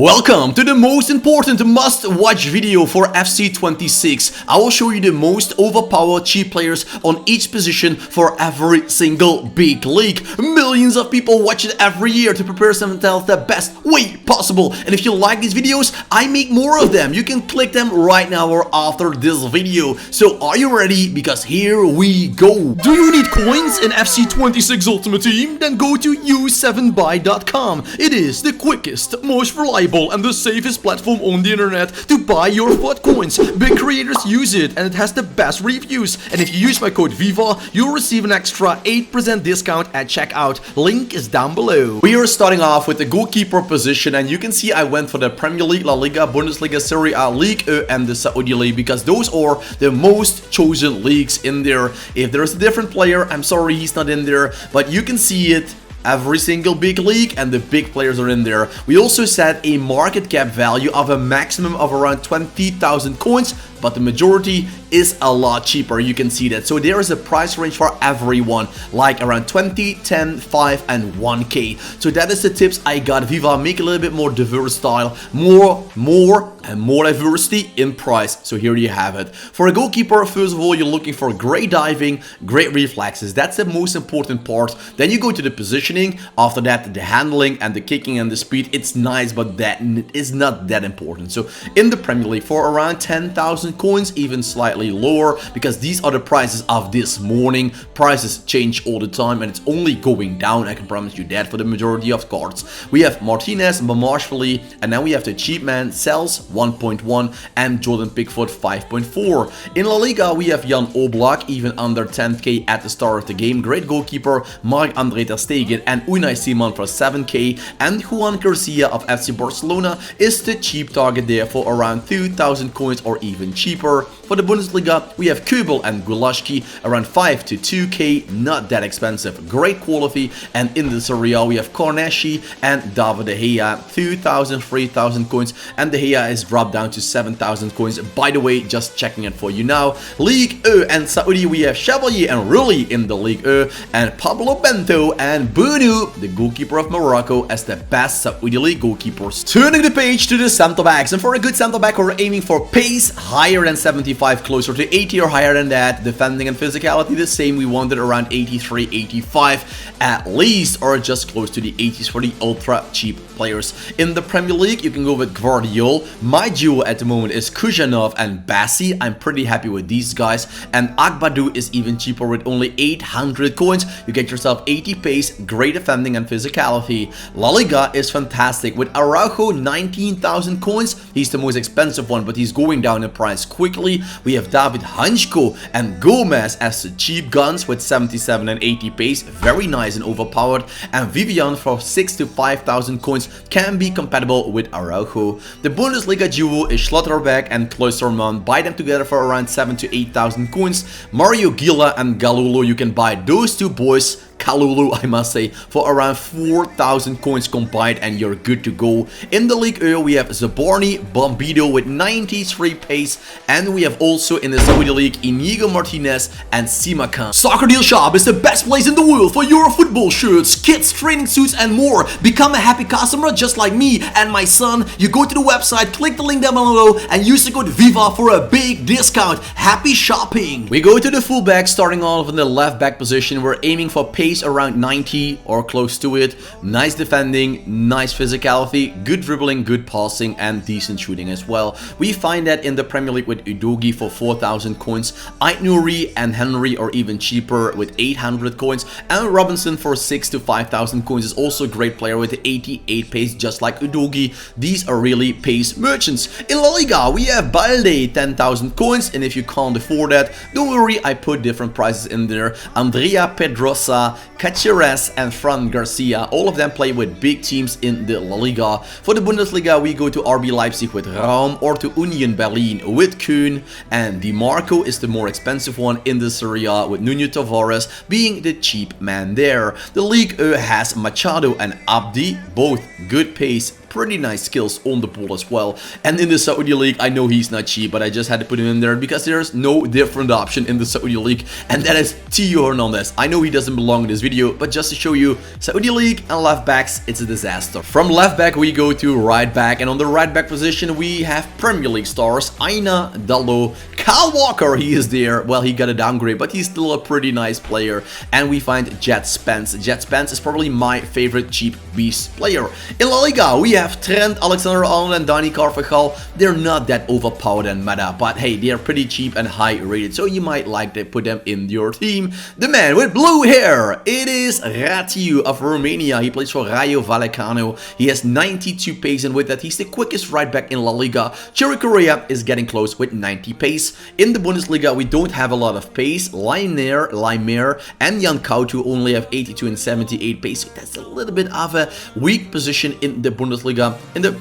Welcome to the most important must-watch video for FC26. I will show you the most overpowered cheap players on each position for every single big league. Millions of people watch it every year to prepare themselves the best way possible. And if you like these videos, I make more of them. You can click them right now or after this video. So are you ready? Because here we go. Do you need coins in FC26 Ultimate Team? Then go to u7buy.com. It is the quickest, most reliable and the safest platform on the internet to buy your FUT coins. Big creators use it and it has the best reviews. And if you use my code VIVA, you'll receive an extra 8% discount at checkout. Link is down below. We are starting off with the goalkeeper position, and you can see I went for the Premier League, La Liga, Bundesliga, Serie A, Ligue 1 and the Saudi League because those are the most chosen leagues in there. If there's a different player, I'm sorry he's not in there, but you can see it. Every single big league and the big players are in there. We also set a market cap value of a maximum of around 20,000 coins, but the majority is a lot cheaper. You can see that. So there is a price range for everyone, like around 20, 10, 5 and 1k. So that is the tips I got. Viva, make a little bit more diverse style, more diversity in price. So here you have it. For a goalkeeper, first of all, you're looking for great diving, great reflexes. That's the most important part. Then you go to the positioning. After that, the handling and the kicking and the speed. It's nice, but that is not that important. So in the Premier League, for around 10,000 coins, even slightly lower, because these are the prices of this morning. Prices change all the time and it's only going down. I can promise you that for the majority of cards. We have Martinez, Mamarshvili, and then we have the cheap man Cells 1.1 and Jordan Pickford 5.4. In La Liga, we have Jan Oblak, even under 10k at the start of the game. Great goalkeeper Marc-André ter Stegen and Unai Simon for 7k, and Juan Garcia of FC Barcelona is the cheap target there for around 2,000 coins or even cheaper. For the Bundesliga, we have Kubel and Gulashki around 5 to 2k, not that expensive, great quality. And in the Serie A, we have Corneshi and David De Gea, 2,000, 3,000 coins, and De Gea is dropped down to 7,000 coins. By the way, just checking it for you now. Ligue 1 and Saudi, we have Chevalier and Rulli in the Ligue 1, and Pablo Bento and Bunu, the goalkeeper of Morocco, as the best Saudi League goalkeepers. Turning the page to the center backs, and for a good center back, we're aiming for pace higher than 75, closer to 80 or higher than that. Defending and physicality the same. We wanted around 83, 85 at least, or just close to the 80s for the ultra cheap players. In the Premier League, you can go with Guardiola. My duo at the moment is Kujanov and Bassi. I'm pretty happy with these guys. And Agbadou is even cheaper with only 800 coins. You get yourself 80 pace, great defending and physicality. La Liga is fantastic with Araujo, 19,000 coins. He's the most expensive one, but he's going down in price quickly. We have David Hansko and Gomez as the cheap guns with 77 and 80 pace, very nice and overpowered. And Vivian for 6 to 5,000 coins can be compatible with Araujo. The Bundesliga duo is Schlotterbeck and Kloosterman. Buy them together for around 7 to 8,000 coins. Mario Gila and Galulu, you can buy those two boys, Kalulu, I must say, for around 4,000 coins combined, and you're good to go. In the Ligue 1, we have Zaborni, Bombido with 93 pace, and we have also in the Saudi League Inigo Martinez and Simakan. Soccer Deal Shop is the best place in the world for your football shirts, kits, training suits, and more. Become a happy customer just like me and my son. You go to the website, click the link down below, and use the code VIVA for a big discount. Happy shopping! We go to the fullback, starting off in the left back position. We're aiming for pace around 90 or close to it. Nice defending, nice physicality, good dribbling, good passing, and decent shooting as well. We find that in the Premier League with Udogi for 4,000 coins, Aitnouri and Henry are even cheaper with 800 coins, and Robinson for 6 to 5,000 coins is also a great player with 88 pace, just like Udogi. These are really pace merchants. In La Liga, we have Balde, 10,000 coins, and if you can't afford that, don't worry, I put different prices in there. Andrea Pedrosa, Caceres and Fran Garcia, all of them play with big teams in the La Liga. For the Bundesliga, we go to RB Leipzig with Raum or to Union Berlin with Kuhn, and Di Marco is the more expensive one in the Serie A with Nuno Tavares being the cheap man there. The Ligue 1 has Machado and Abdi, both good pace, pretty nice skills on the ball as well. And in the Saudi League, I know he's not cheap, but I just had to put him in there because there's no different option in the Saudi League, and that is Theo Hernandez. I know he doesn't belong in this video, but just to show you, Saudi League and left backs, it's a disaster. From left back, we go to right back, and on the right back position, we have Premier League stars, Aina, Dalot, Kyle Walker, he is there. Well, he got a downgrade, but he's still a pretty nice player. And we find Jet Spence. Jet Spence is probably my favorite cheap beast player. In La Liga, we have Trent, Alexander-Arnold, and Dani Carvajal. They're not that overpowered and meta, but hey, they're pretty cheap and high rated, so you might like to put them in your team. The man with blue hair, it is Ratiu of Romania. He plays for Rayo Vallecano. He has 92 pace, and with that, he's the quickest right back in La Liga. Cherry Correa is getting close with 90 pace. In the Bundesliga, we don't have a lot of pace. Laimer, and Jan Coutu only have 82 and 78 pace. So that's a little bit of a weak position in the Bundesliga. In the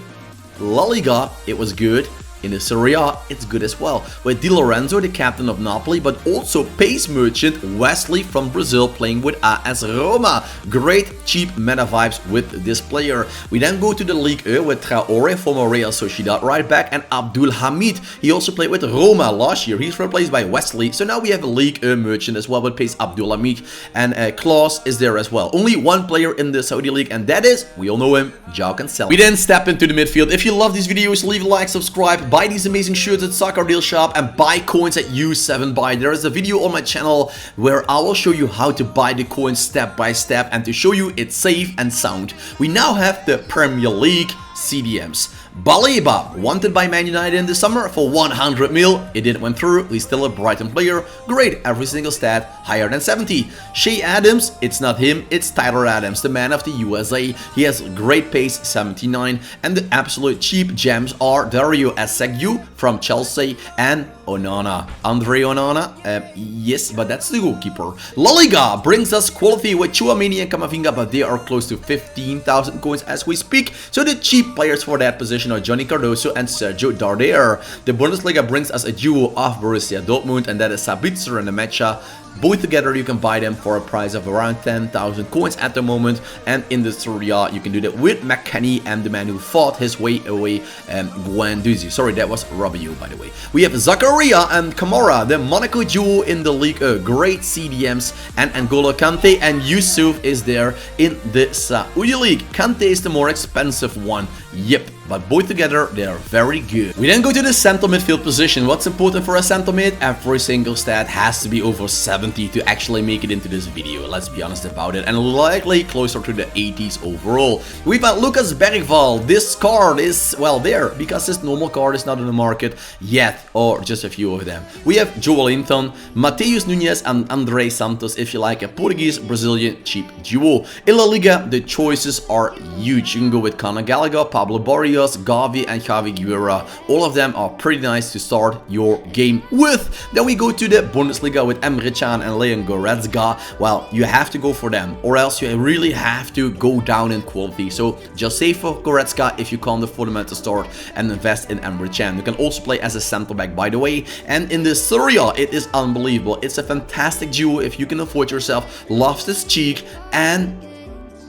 La Liga, it was good. In the Serie A, it's good as well, with Di Lorenzo, the captain of Napoli, but also pace merchant Wesley from Brazil playing with AS Roma. Great cheap meta vibes with this player. We then go to the Ligue 1 with Traoré, former Real Sociedad right back, and Abdul Hamid. He also played with Roma last year. He's replaced by Wesley, so now we have a Ligue 1 merchant as well, but pays Abdul Hamid, and Klaus is there as well. Only one player in the Saudi League, and that is, we all know him, João Cancelo. We then step into the midfield. If you love these videos, leave a like, subscribe, buy these amazing shirts at Soccer Deal Shop, and buy coins at U7Buy. There is a video on my channel where I will show you how to buy the coins step by step and to show you it's safe and sound. We now have the Premier League CDMs. Baleba, wanted by Man United in the summer for 100 mil. It didn't went through. He's still a Brighton player. Great, every single stat higher than 70. Shea Adams, it's not him, it's Tyler Adams, the man of the USA. He has great pace, 79, and the absolute cheap gems are Dario Asegui from Chelsea and Onana. Andre Onana, yes, but that's the goalkeeper. La Liga brings us quality with Tchouaméni and Camavinga, but they are close to 15,000 coins as we speak. So the cheap players for that position are Johnny Cardoso and Sergio Darder. The Bundesliga brings us a duo of Borussia Dortmund, and that is Sabitzer and Nemecha. Both together you can buy them for a price of around 10,000 coins at the moment, and in the Serie A you can do that with McKennie and the man who fought his way away, Guendouzi. Sorry, that was Rabiot, by the way. We have Zakaria and Kamara, the Monaco duo in the League. Great CDMs, and N'Golo Kante and Yusuf is there in the Saudi League. Kante is the more expensive one, yep, but both together they are very good. We then go to the center midfield position. What's important for a center mid? Every single stat has to be over 70 to actually make it into this video, let's be honest about it, and likely closer to the 80s overall. We've got Lucas Bergvall. This card is, well, there because this normal card is not in the market yet, or just a few of them. We have Joelinton, Mateus Nunes, and André Santos, if you like a Portuguese-Brazilian cheap duo. In La Liga, the choices are huge. You can go with Conor Gallagher, Pablo Barrios, Gavi, and Javi Guerra. All of them are pretty nice to start your game with. Then we go to the Bundesliga with Emre Can and Leon Goretzka. Well, you have to go for them, or else you really have to go down in quality. So just save for Goretzka if you can't afford them to start, and invest in Emre Can. You can also play as a center back, by the way. And in the Serie A, it is unbelievable. It's a fantastic duo if you can afford yourself Loftus-Cheek and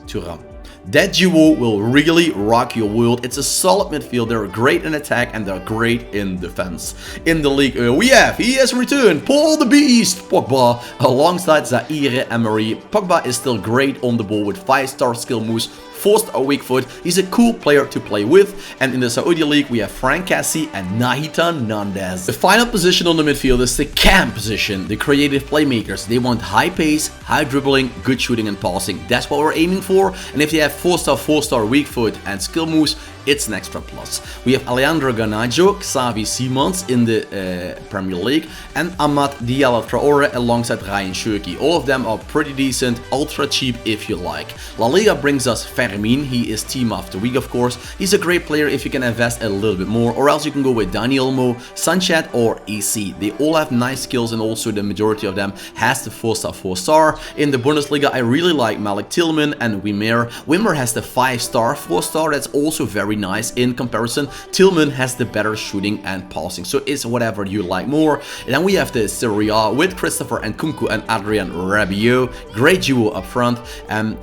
Thuram. That duo will really rock your world. It's a solid midfield. They're great in attack and they're great in defense. In the league, he has returned Paul the Beast Pogba alongside Zaire Emery. Pogba is still great on the ball with 5-star skill moves, 4-star weak foot. He's a cool player to play with. And in the Saudi League, we have Frank Cassie and Nahitan Nandez. The final position on the midfield is the cam position. The creative playmakers. They want high pace, high dribbling, good shooting and passing. That's what we're aiming for. And if they have 4-star weak foot and skill moves, it's an extra plus. We have Alejandro Garnacho, Xavi Simons in the Premier League, and Amad Diallo Traore alongside Ryan Cherki. All of them are pretty decent, ultra cheap if you like. La Liga brings us Fermin. He is team of the week, of course. He's a great player if you can invest a little bit more, or else you can go with Daniel Mo, Sanchez, or EC. They all have nice skills, and also the majority of them has the 4-star. In the Bundesliga, I really like Malik Tillman and Wimmer. Wimmer has the 5-star, 4-star. That's also very very nice in comparison. Tillman has the better shooting and passing, so it's whatever you like more. And then we have the Serie A with Christopher Nkunku and Adrien Rabiot. Great duo up front.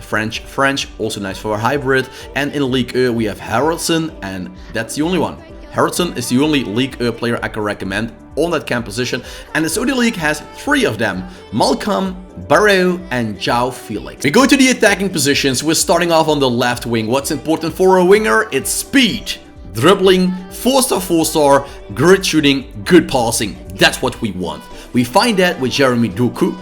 French, also nice for a hybrid. And in League E, we have Harrelson, and that's the only one. Harrelson is the only League E player I can recommend on that cam position, and the Saudi League has 3 of them: Malcolm, Barrow, and João Felix. We go to the attacking positions. We're starting off on the left wing. What's important for a winger? It's speed, dribbling, 4-star, 4-star, great shooting, good passing. That's what we want. We find that with Jeremy Doku.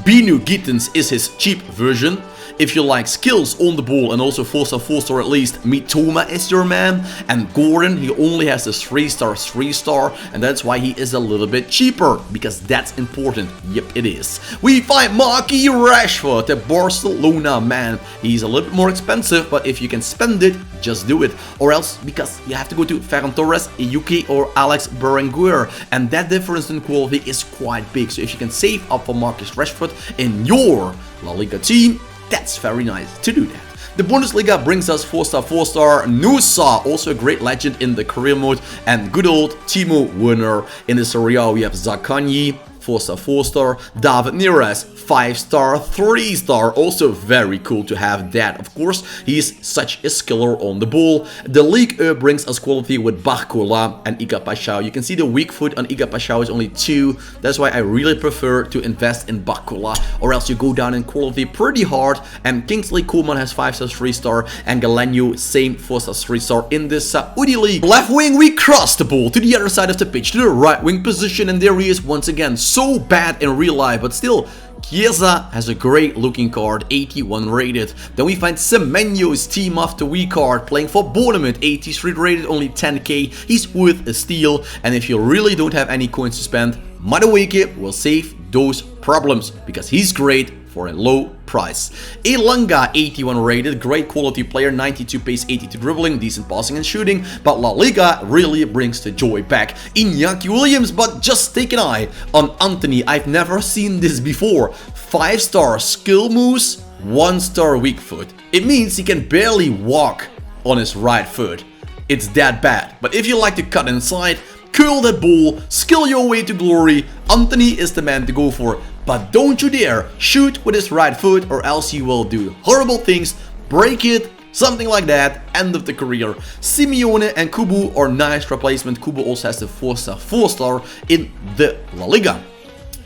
Binu Gittens is his cheap version. If you like skills on the ball and also 4-star, 4-star at least, Mitoma is your man. And Gordon, he only has this 3-star, 3-star, and that's why he is a little bit cheaper, because that's important. Yep, it is. We find Marquis Rashford, the Barcelona man. He's a little bit more expensive, but if you can spend it, just do it. Or else, because you have to go to Ferran Torres, Yuki, or Alex Berenguer, and that difference in quality is quite big. So if you can save up for Marcus Rashford in your La Liga team, that's very nice to do that. The Bundesliga brings us 4-star, 4-star Nusa, also a great legend in the career mode, and good old Timo Werner. In the Serie A, we have Zaccagni, 4-star, 4-star, David Neres, 5-star, 3-star, also very cool to have that. Of course, he's such a skiller on the ball. The League E brings us quality with Barcola and Iga Paixão. You can see the weak foot on Iga Paixão is only 2. That's why I really prefer to invest in Barcola, or else you go down in quality pretty hard. And Kingsley Coman has 5-star, 3-star, and Galeno, same 4-star, 3-star in the Saudi League. Left wing, we cross the ball to the other side of the pitch, to the right wing position, and there he is once again. So bad in real life, but still, Chiesa has a great looking card, 81 rated. Then we find Semenyo's team of the week card, playing for Bournemouth, 83 rated, only 10k. He's worth a steal, and if you really don't have any coins to spend, Madueke will save those problems, because he's great for a low price. Elanga, 81 rated, great quality player, 92 pace, 82 dribbling, decent passing and shooting, but La Liga really brings the joy back. Iñaki Williams, but just take an eye on Anthony. I've never seen this before. 5-star skill moves, 1-star weak foot. It means he can barely walk on his right foot. It's that bad. But if you like to cut inside, curl that ball, skill your way to glory, Anthony is the man to go for. But don't you dare shoot with his right foot, or else he will do horrible things, break it, something like that, end of the career. Simeone and Kubo are nice replacement. Kubo also has the 4-star, 4-star in the La Liga.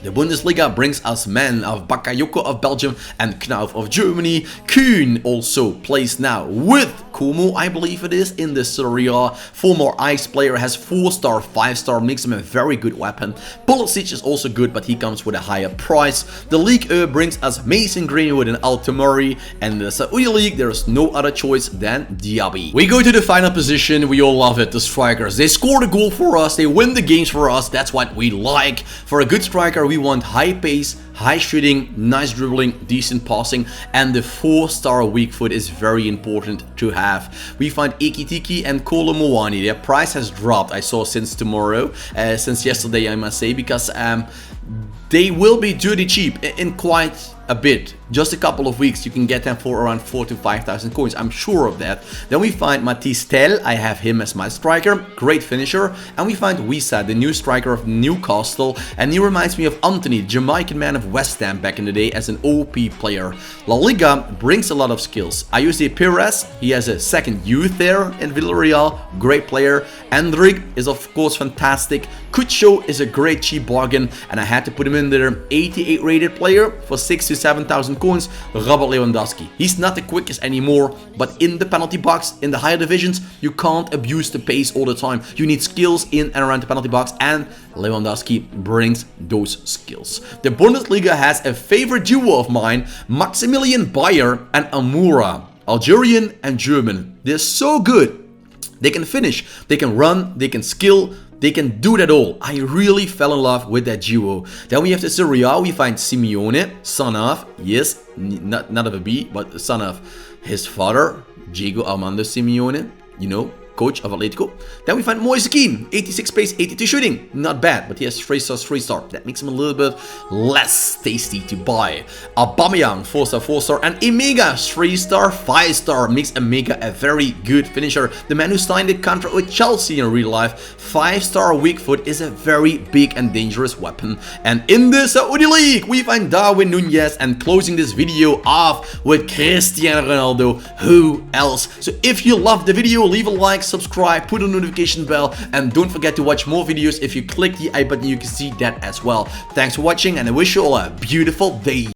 The Bundesliga brings us men of Bakayoko of Belgium and Knauf of Germany. Kuhn also plays now with Como, I believe it is, in the Serie A. Former Ice player, has 4-star, 5-star, makes him a very good weapon. Pulisic is also good, but he comes with a higher price. The League E brings us Mason Greenwood and Altomari, and in the Saudi League there is no other choice than Diaby. We go to the final position. We all love it, the strikers. They score the goal for us, they win the games for us. That's what we like. For a good striker, we want high pace, high shooting, nice dribbling, decent passing, and the 4-star weak foot is very important to have. We find Ekitiki and Kolo Muani. Their price has dropped, I saw, since yesterday, I must say, because they will be dirty cheap in quite a bit. Just a couple of weeks you can get them for around 4,000 to 5,000 coins, I'm sure of that. Then we find Matisse Tel, I have him as my striker, great finisher. And we find Wissa, the new striker of Newcastle, and he reminds me of Anthony, Jamaican man of West Ham back in the day, as an OP player. La Liga brings a lot of skills. Ayuse Perez, he has a second youth there in Villarreal, great player. Endrick is of course fantastic. Kucho is a great cheap bargain, and I had to put him in there. 88 rated player for 6,000 to 7,000 coins. Robert Lewandowski. He's not the quickest anymore, but in the penalty box, in the higher divisions, you can't abuse the pace all the time. You need skills in and around the penalty box, and Lewandowski brings those skills. The Bundesliga has a favorite duo of mine, Maximilian Bayer and Amoura. Algerian and German. They're so good. They can finish, they can run, they can skill, they can do that all. I really fell in love with that duo. Then we have the Serie A. We find Simeone, son of, yes, not of a B, but son of his father, Diego Armando Simeone. You know, coach of Atletico. Then we find Moise Kean, 86 pace, 82 shooting. Not bad, but he has 3 stars, 3 star. That makes him a little bit less tasty to buy. Aubameyang, 4 star, 4 star. And Emega, 3 star, 5 star. Makes Emega a very good finisher. The man who signed the contract with Chelsea in real life. 5 star weak foot is a very big and dangerous weapon. And in the Saudi League, we find Darwin Nunez, and closing this video off with Cristiano Ronaldo. Who else? So if you loved the video, leave a like, subscribe, put a notification bell, and don't forget to watch more videos. If you click the I button, you can see that as well. Thanks for watching, and I wish you all a beautiful day.